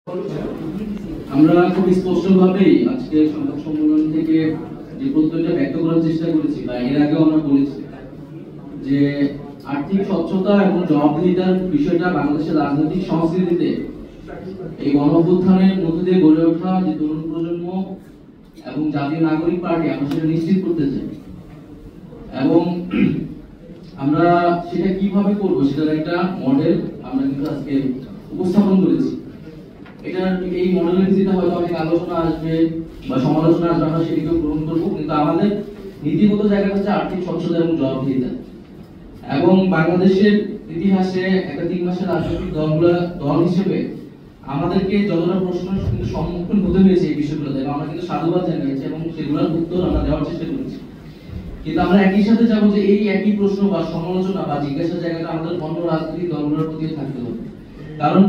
আমরা খুব স্পষ্টভাবেই আজকে সংবাদ সম্মেলন থেকে যে প্রত্যয়টা ব্যক্ত করার চেষ্টা করেছি বা এর আগেও আমরা বলেছি যে আর্থিক স্বচ্ছতা এবং জবাবদিহিতার বিষয়টা বাংলাদেশের রাজনৈতিক সংস্কৃতিতে এই গণঅভ্যুত্থানের মধ্যে দিয়ে গড়ে ওঠা যে তরুণ প্রজন্ম এবং জাতীয় নাগরিক পার্টি আমরা সেটা নিশ্চিত করতে চাই এবং আমরা সেটা কিভাবে করবো সেটার একটা মডেল আমরা কিন্তু আজকে উপস্থাপন করেছি। এটার এই মডেলের ভিত্তিতে হয়তো অনেক আলোচনা আসবে বা সমালোচনা আসবে, আমরা সেটিকেও গ্রহণ করবো, কিন্তু আমাদের নীতিগত জায়গাটা হচ্ছে আর্থিক স্বচ্ছতা এবং জবাবদিহিতা। এবং বাংলাদেশের ইতিহাসে একটা 3 মাসের রাজনৈতিক দল হিসেবে আমাদেরকে যতটা প্রশ্ন কিন্তু সম্মুখীন হতে হয়েছে এই বিষয়গুলোতে, আমরা কিন্তু সাধুবাদ জানিয়েছি এবং সেগুলোর উত্তর আমরা দেওয়ার চেষ্টা করেছি। কিন্তু আমরা একই সাথে যাবো যে এই একই প্রশ্ন বা সমালোচনা বা জিজ্ঞাসার জায়গাটা আমাদের অন্য রাজনৈতিক দলগুলোর প্রতি থাকতে হবে। কারণ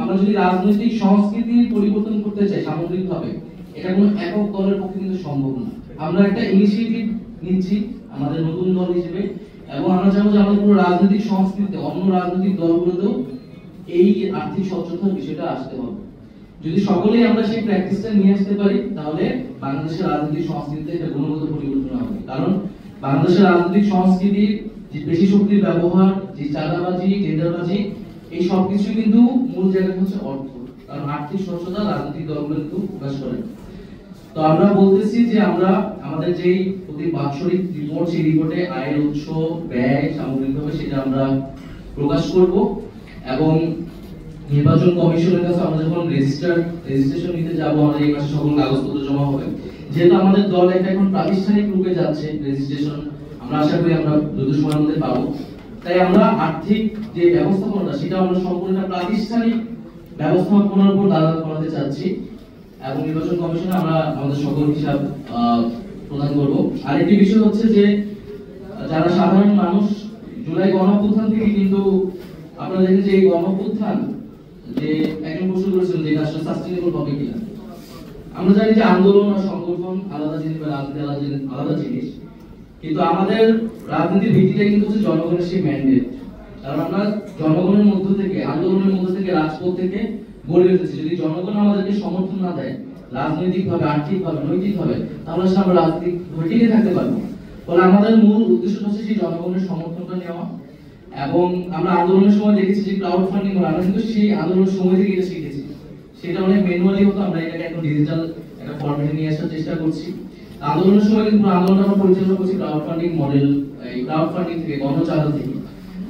আমরা যদি রাজনৈতিক সংস্কৃতির পরিবর্তন করতে চাই সামগ্রিকভাবে, এটা কোনো একক দলের পক্ষে কিন্তু সম্ভব না। আমরা একটা ইনিশিয়েটিভ নিচ্ছি আমাদের নতুন দল হিসেবে, এবং আমরা চাইবো যে আমাদের পুরো রাজনৈতিক সংস্কৃতিতে অন্য রাজনৈতিক দলগুলোতেও এই আর্থিক স্বচ্ছতার বিষয়টা আসতে হবে। যদি সকলেই আমরা সেই প্র্যাকটিসটা নিয়ে আসতে পারি, তাহলে বাংলাদেশের রাজনৈতিক সংস্কৃতিতে এটা গুণগত পরিবর্তন হবে। কারণ বাংলাদেশের রাজনৈতিক সংস্কৃতির যে পেশি শক্তির ব্যবহার, যে চাঁদাবাজি, টেন্ডারবাজি, এই সবকিছু কিন্তু মূল জায়গা হচ্ছে অর্থ। কারণ আর্থিক স্বচ্ছতা রাজনৈতিক দলগুলো কিন্তু প্রকাশ করে। তো আমরা বলতেছি যে আমরা আমাদের যেই প্রতি বাৎসরিক রিপোর্ট, সেই রিপোর্টে আয়ের উৎস, ব্যয় সামগ্রিকভাবে সেটা আমরা প্রকাশ করব। এবং নির্বাচন কমিশনের কাছে আমরা যখন রেজিস্ট্রেশন নিতে যাব, আমাদের এই মাসে সকল কাগজপত্র জমা হবে। যেহেতু আমাদের দল এখন প্রাতিষ্ঠানিক রূপে যাচ্ছে রেজিস্ট্রেশন, আমরা আশা করি আমরা দ্রুত সময়ের মধ্যে পাবো। তাই আমরা আর্থিক যে ব্যবস্থাপনাটা সেটা আমরা সম্পূর্ণ প্রাতিষ্ঠানিক ব্যবস্থাপনার উপর দাঁড় করাতে চাচ্ছি, এবং নির্বাচন কমিশনে আমরা আমাদের সকল হিসাব প্রদান করব। আরেকটি বিষয় হচ্ছে যে যারা সাধারণ মানুষ জুলাই গণঅভ্যুত্থান থেকে কিন্তু আপনারা দেখেন যে এই গণঅভ্যুত্থান যে একজন প্রশ্ন করেছিলেন যে এটা আসলে সাস্টেইনেবল হবে কিনা। আমরা জানি যে আন্দোলন আর সংগঠন আলাদা জিনিস বা রাজনীতি আলাদা জিনিস, কিন্তু আমাদের রাজনীতির ভিত্তিটা কিন্তু হচ্ছে জনগণের সেই ম্যান্ডেট। কারণ আমরা জনগণের মধ্য থেকে, আন্দোলনের মধ্য থেকে, রাজপথ থেকে গড়ে উঠেছি। যদি জনগণ আমাদেরকে সমর্থন না দেয় রাজনৈতিকভাবে, আর্থিকভাবে, নৈতিকভাবে, তাহলে আমরা রাজনৈতিক টিকে থাকতে পারবো। ফলে আমাদের মূল উদ্দেশ্য হচ্ছে সেই জনগণের সমর্থনটা নেওয়া। এবং আমরা আন্দোলনের সময় দেখেছি যে ক্রাউড ফান্ডিং করা, আমরা কিন্তু সেই আন্দোলনের সময় থেকে এটা শিখেছি। সেটা অনেক ম্যানুয়ালি হতো, আমরা এটাকে এখন ডিজিটাল একটা ফরম্যাটে নিয়ে আসার চেষ্টা করছি। আন্দোলনের সময় কিন্তু আন্দোলনটা আমরা পরিচালনা করছি ক্রাউড ফান্ডিং মডেল, এই ক্রাউড ফান্ডিং থেকে, গণচাঁদা থেকে।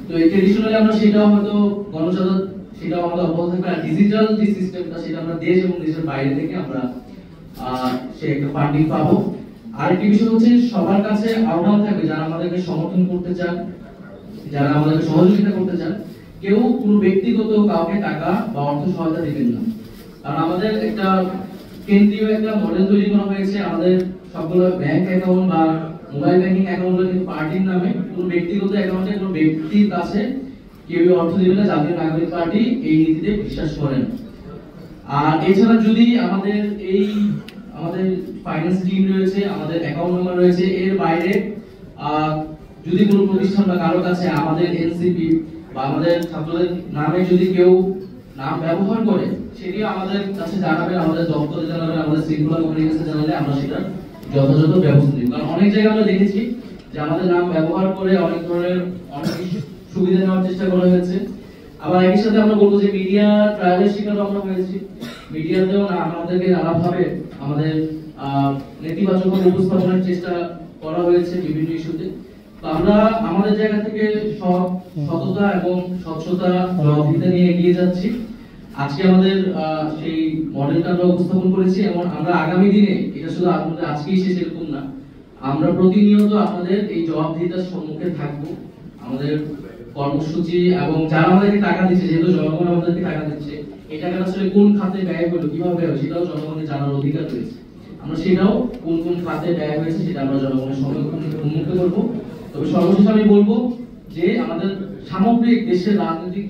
তো এই ট্রেডিশনালি আমরা সেটাও হয়তো গণচাঁদা সেটাও আমাদের অব্যাহত থাকবে, আর ডিজিটাল যে সিস্টেমটা সেটা আমরা দেশ এবং দেশের বাইরে থেকে আমরা সে একটা ফান্ডিং পাবো। আরেকটি বিষয় হচ্ছে সবার কাছে আহ্বান থাকবে, যারা আমাদেরকে সমর্থন করতে চান, যারা আমাদেরকে সহযোগিতা করতে চান, কেউ কোনো ব্যক্তিগত কাউকে টাকা বা অর্থ সহায়তা দিবেন না। কারণ আমাদের একটা কেন্দ্রীয় একটা মডেল তৈরি করা হয়েছে, আমাদের সবগুলো ব্যাংক অ্যাকাউন্ট বা মোবাইল ব্যাংকিং অ্যাকাউন্টগুলো কিন্তু পার্টির নামে, কোনো ব্যক্তিগত অ্যাকাউন্টে কোনো ব্যক্তির কাছে কেউ অর্থ দিবে না। জাতীয় নাগরিক পার্টি এই নীতিতে বিশ্বাস করেন। আর এছাড়া যদি আমাদের ফাইন্যান্স টিম রয়েছে, আমাদের অ্যাকাউন্ট নাম্বার রয়েছে, এর বাইরে যদি কোনো প্রতিষ্ঠান বা কারো কাছে আমাদের এনসিপি বা আমাদের ছাত্রদের নামে যদি কেউ নাম ব্যবহার করে, সেটিও আমাদের কাছে জানাবেন, আমাদের দপ্তরে জানাবেন, আমাদের শৃঙ্খলা কমিটির কাছে জানালে আমরা সেটা যথাযথ ব্যবস্থা নিব। কারণ অনেক জায়গায় আমরা দেখেছি যে আমাদের নাম ব্যবহার করে অনেক ধরনের অনেক সুবিধা নেওয়ার চেষ্টা করা হয়েছে। আবার একই সাথে আমরা বলবো যে মিডিয়া ট্রায়ালের শিকারও আমরা হয়েছি। মিডিয়াতেও আমাদেরকে নানাভাবে আমাদের নেতিবাচক উপস্থাপনের চেষ্টা করা হয়েছে বিভিন্ন ইস্যুতে। তো আমরা আমাদের জায়গা থেকে সততা এবং স্বচ্ছতা জবাবদিহিতা নিয়ে এগিয়ে যাচ্ছি। আজকে আমাদের সেই মডেলটা আমরা উপস্থাপন করেছি, এবং আমরা আগামী দিনে এটা শুধু আপনাদের আজকেই শেষ এরকম না, আমরা প্রতিনিয়ত আপনাদের এই জবাবদিহিতার সম্মুখে থাকবো। আমাদের কর্মসূচি এবং যারা আমাদেরকে টাকা দিচ্ছে, যেহেতু জনগণ আমাদেরকে টাকা দিচ্ছে, এই টাকাটা আসলে কোন খাতে ব্যয় হলো, কিভাবে ব্যয় হলো, সেটাও জনগণের জানার অধিকার রয়েছে। আমরা সেটাও কোন কোন খাতে ব্যয় হয়েছে সেটা আমরা জনগণের সম্মুখে করবো। তবে সর্বশেষ আমি বলবো যে আমাদের সামগ্রিক দেশের রাজনৈতিক